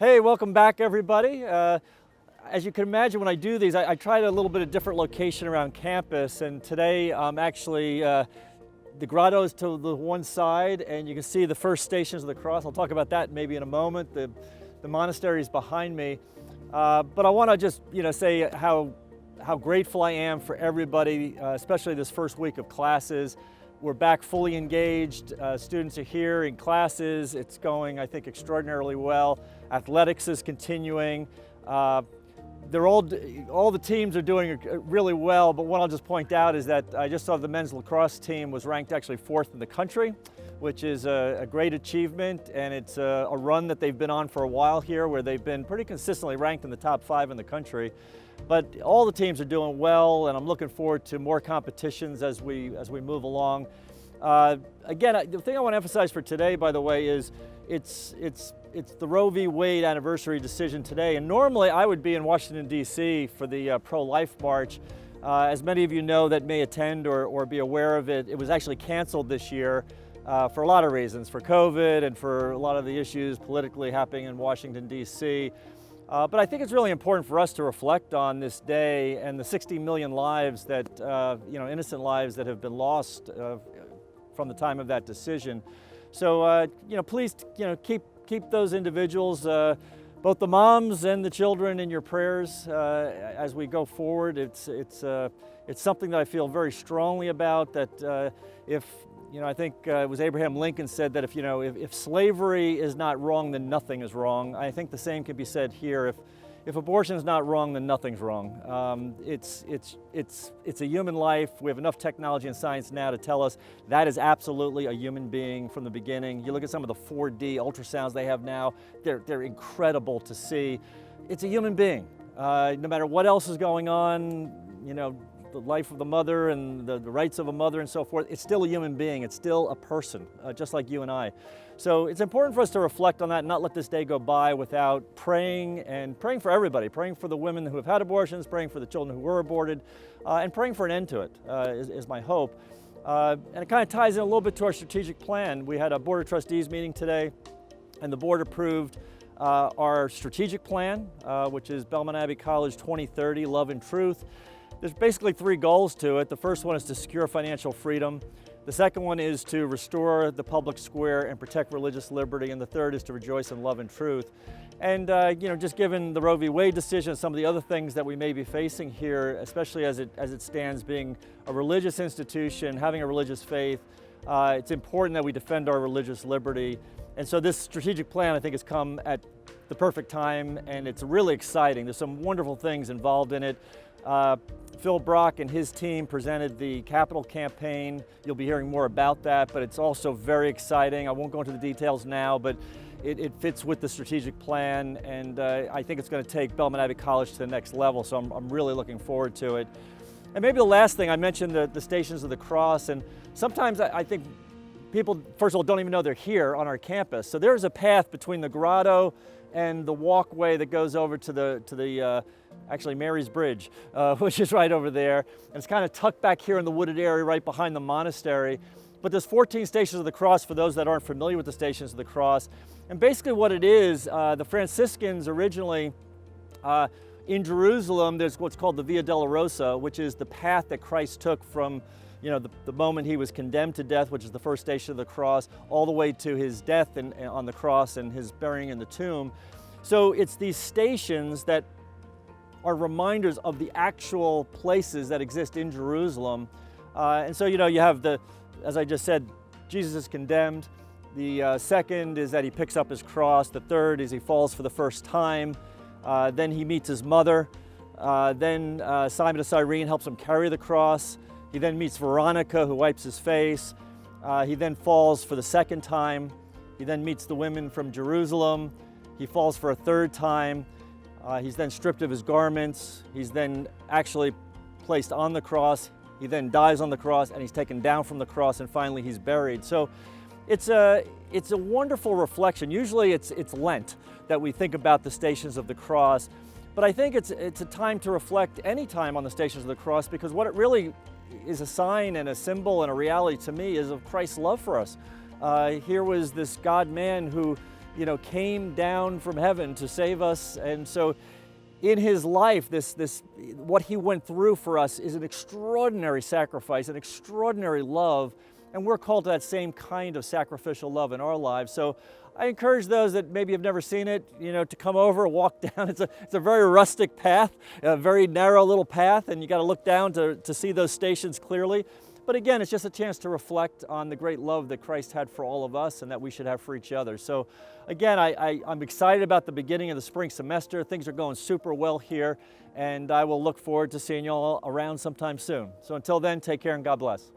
Hey, welcome back, everybody. As you can imagine, when I do these, I tried a little bit of different location around campus, and today I'm actually, the grotto is to the one side, and you can see the first Stations of the Cross. I'll talk about that maybe in a moment. The monastery is behind me. But I want to just, say how grateful I am for everybody, especially this first week of classes. We're back fully engaged. Students are here in classes. It's going, I think, extraordinarily well. Athletics is continuing. All the teams are doing really well, but what I'll just point out is that I just saw the men's lacrosse team was ranked actually 4th in the country, which is a great achievement, and it's a run that they've been on for a while here, where they've been pretty consistently ranked in the top 5 in the country. But all the teams are doing well, and I'm looking forward to more competitions as we move along. Again, the thing I want to emphasize for today, by the way, is it's the Roe v. Wade anniversary decision today, and normally I would be in Washington, D.C. for the pro-life march. As many of you know that may attend or be aware of it, it was actually canceled this year for a lot of reasons, for COVID and for a lot of the issues politically happening in Washington, D.C. But I think it's really important for us to reflect on this day and the 60 million lives that, innocent lives that have been lost from the time of that decision. So, please, keep those individuals, both the moms and the children, in your prayers as we go forward. It's something that I feel very strongly about. That I think it was Abraham Lincoln said that if slavery is not wrong, then nothing is wrong. I think the same can be said here. If abortion is not wrong, then nothing's wrong. It's a human life. We have enough technology and science now to tell us that is absolutely a human being from the beginning. You look at some of the 4D ultrasounds they have now, they're incredible to see. It's a human being. No matter what else is going on, the life of the mother and the rights of a mother and so forth, it's still a human being. It's still a person, just like you and I. So it's important for us to reflect on that and not let this day go by without praying for everybody, praying for the women who have had abortions, praying for the children who were aborted, and praying for an end to it is my hope. And it kind of ties in a little bit to our strategic plan. We had a Board of Trustees meeting today, and the board approved our strategic plan, which is Belmont Abbey College 2030, Love and Truth. There's basically 3 goals to it. The first one is to secure financial freedom. The second one is to restore the public square and protect religious liberty. And the third is to rejoice in love and truth. And just given the Roe v. Wade decision, some of the other things that we may be facing here, especially as it stands being a religious institution, having a religious faith, it's important that we defend our religious liberty. And so this strategic plan, I think, has come at the perfect time, and it's really exciting. There's some wonderful things involved in it. Phil Brock and his team presented the capital campaign. You'll be hearing more about that, but it's also very exciting. I won't go into the details now, but it fits with the strategic plan, and I think it's going to take Belmont Abbey College to the next level, so I'm really looking forward to it. And maybe the last thing, I mentioned the Stations of the Cross, and sometimes I think people, first of all, don't even know they're here on our campus. So there's a path between the grotto and the walkway that goes over to the actually Mary's Bridge, which is right over there. And it's kind of tucked back here in the wooded area right behind the monastery. But there's 14 Stations of the Cross for those that aren't familiar with the Stations of the Cross. And basically what it is, the Franciscans originally, in Jerusalem, there's what's called the Via Dolorosa, which is the path that Christ took from the moment he was condemned to death, which is the first Station of the Cross, all the way to his death on the cross and his burying in the tomb. So it's these stations that are reminders of the actual places that exist in Jerusalem. And so, you have as I just said, Jesus is condemned. The second is that he picks up his cross. The third is he falls for the first time. Then he meets his mother. Then Simon of Cyrene helps him carry the cross. He then meets Veronica, who wipes his face. He then falls for the second time. He then meets the women from Jerusalem. He falls for a third time. He's then stripped of his garments. He's then actually placed on the cross. He then dies on the cross, and he's taken down from the cross, and finally he's buried. So it's a wonderful reflection. Usually it's Lent that we think about the Stations of the Cross, but I think it's a time to reflect any time on the Stations of the Cross, because what it really is a sign and a symbol and a reality to me is of Christ's love for us. Here was this God-man who came down from heaven to save us. And so in his life, what he went through for us is an extraordinary sacrifice, an extraordinary love, and we're called to that same kind of sacrificial love in our lives. So I encourage those that maybe have never seen it, to come over, walk down. It's a very rustic path, a very narrow little path, and you got to look down to see those stations clearly. But again, it's just a chance to reflect on the great love that Christ had for all of us and that we should have for each other. So again, I'm excited about the beginning of the spring semester. Things are going super well here, and I will look forward to seeing you all around sometime soon. So until then, take care and God bless.